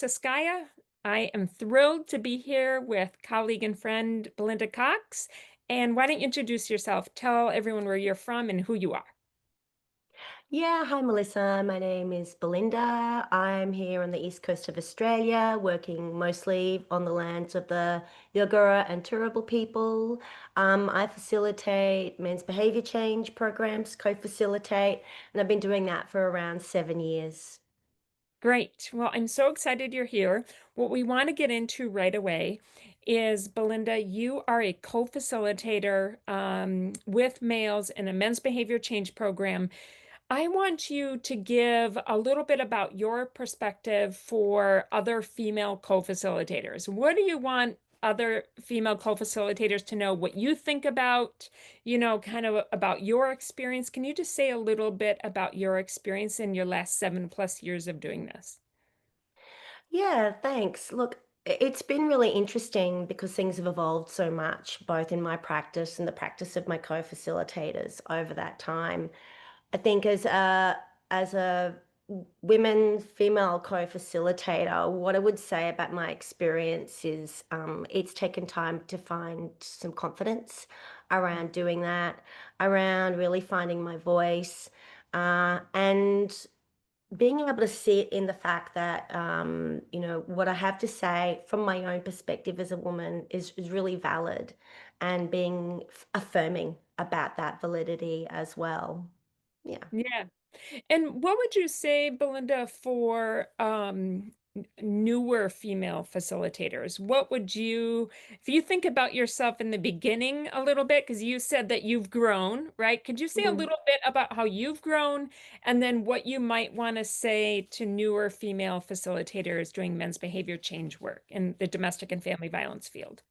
Siskaya. I am thrilled to be here with colleague and friend Belinda Cox. And why don't you introduce yourself? Tell everyone where you're from and who you are. Yeah, hi Melissa. My name is Belinda. I'm here on the east coast of Australia, working mostly on the lands of the Yagara and Turrbal people. I facilitate men's behavior change programs, co-facilitate, and I've been doing that for around 7 years. Great. Well, I'm so excited you're here. What we want to get into right away is Belinda, you are a co-facilitator with males in a men's behavior change program. I want you to give a little bit about your perspective for other female co-facilitators. What do you want other female co-facilitators to know what you think about, kind of about your experience? Can you just say a little bit about your experience in your last 7+ years of doing this? Yeah, thanks. Look, it's been really interesting because things have evolved so much, both in my practice and the practice of my co-facilitators over that time. I think as a women female co-facilitator, what I would say about my experience is it's taken time to find some confidence around doing that, around really finding my voice, and being able to sit in the fact that what I have to say from my own perspective as a woman is really valid, and being affirming about that validity as well. Yeah. Yeah. And what would you say, Belinda, for newer female facilitators? What would you, if you think about yourself in the beginning a little bit, because you said that you've grown, right? Could you say a Mhm. little bit about how you've grown and then what you might want to say to newer female facilitators doing men's behavior change work in the domestic and family violence field?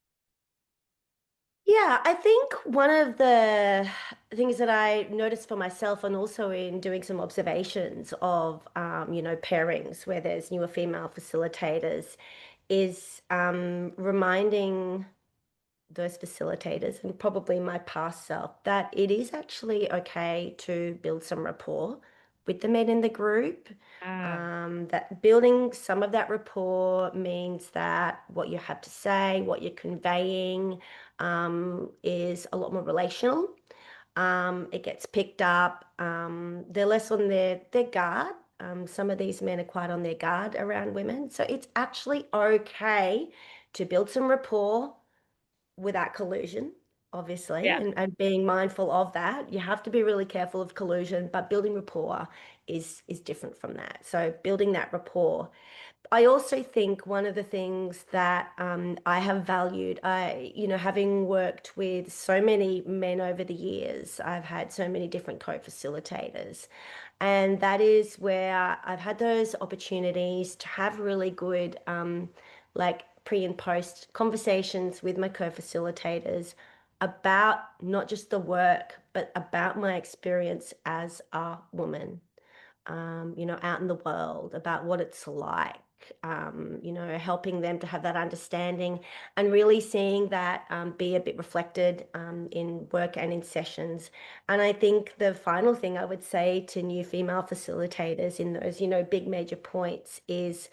Yeah, I think one of the things that I noticed for myself, and also in doing some observations of, pairings where there's newer female facilitators, is reminding those facilitators and probably my past self that it is actually okay to build some rapport with the men in the group. Ah, That building some of that rapport means that what you have to say, what you're conveying, is a lot more relational. It gets picked up. They're less on their guard. Some of these men are quite on their guard around women. So it's actually okay to build some rapport without collusion, obviously, yeah. and being mindful of that. You have to be really careful of collusion, but building rapport is different from that. So building that rapport. I also think one of the things that I have valued, having worked with so many men over the years, I've had so many different co-facilitators. And that is where I've had those opportunities to have really good, like pre and post conversations with my co-facilitators about not just the work, but about my experience as a woman, out in the world, about what it's like, helping them to have that understanding and really seeing that be a bit reflected in work and in sessions. And I think the final thing I would say to new female facilitators in those, big major points is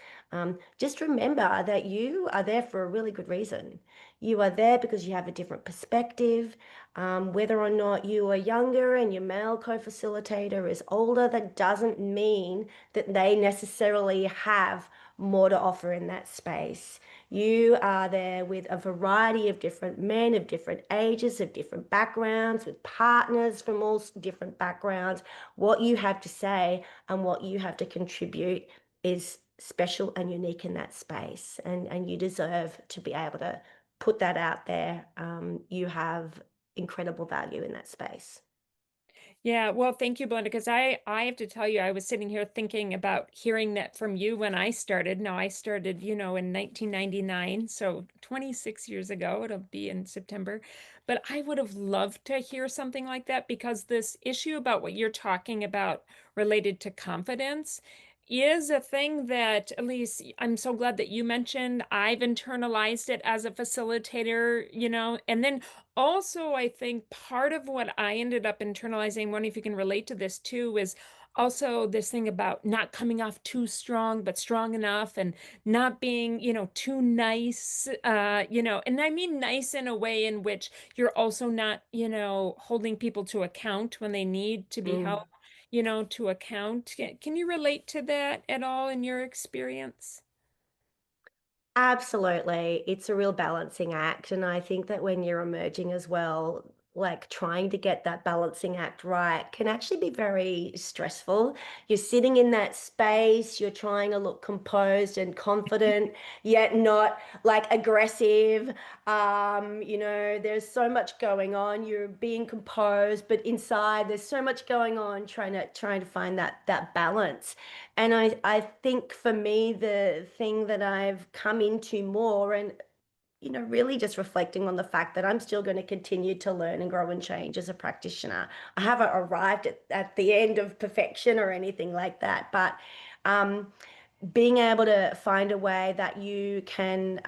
just remember that you are there for a really good reason. You are there because you have a different perspective. Whether or not you are younger and your male co-facilitator is older, that doesn't mean that they necessarily have more to offer in that space. You are there with a variety of different men of different ages, of different backgrounds, with partners from all different backgrounds. What you have to say and what you have to contribute is special and unique in that space. And you deserve to be able to put that out there. You have incredible value in that space. Yeah, well, thank you, Belinda, because I have to tell you, I was sitting here thinking about hearing that from you when I started. Now, I started, in 1999, so 26 years ago. It'll be in September. But I would have loved to hear something like that because this issue about what you're talking about related to confidence is a thing that at least I'm so glad that you mentioned. I've internalized it as a facilitator, and then also, I think part of what I ended up internalizing, wondering if you can relate to this too, is also this thing about not coming off too strong, but strong enough, and not being, too nice, and I mean nice in a way in which you're also not, holding people to account when they need to be held, Mm. to account. Can you relate to that at all in your experience? Absolutely. It's a real balancing act. And I think that when you're emerging as well, like trying to get that balancing act right can actually be very stressful. You're sitting in that space, you're trying to look composed and confident, yet not like aggressive. There's so much going on. You're being composed, but inside there's so much going on, trying to find that balance. And I think for me, the thing that I've come into more and, really just reflecting on the fact that I'm still going to continue to learn and grow and change as a practitioner. I haven't arrived at the end of perfection or anything like that, but um, being able to find a way that you can,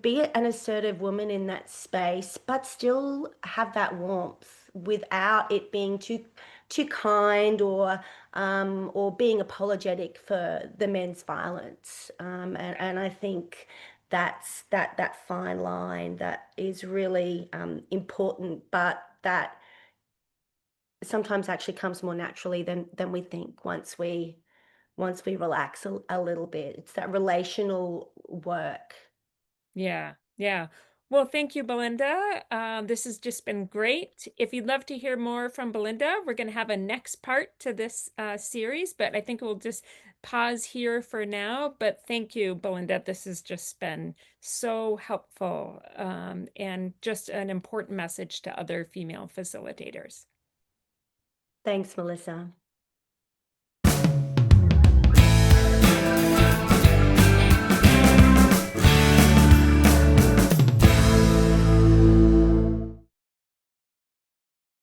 be an assertive woman in that space, but still have that warmth without it being too kind or being apologetic for the men's violence. And I think that's that fine line that is really important, but that sometimes actually comes more naturally than we think once we relax a little bit. It's that relational work. Yeah, yeah. Well, thank you, Belinda. This has just been great. If you'd love to hear more from Belinda, we're going to have a next part to this series, but I think we'll just pause here for now. But thank you, Belinda. This has just been so helpful, and just an important message to other female facilitators. Thanks, Melissa.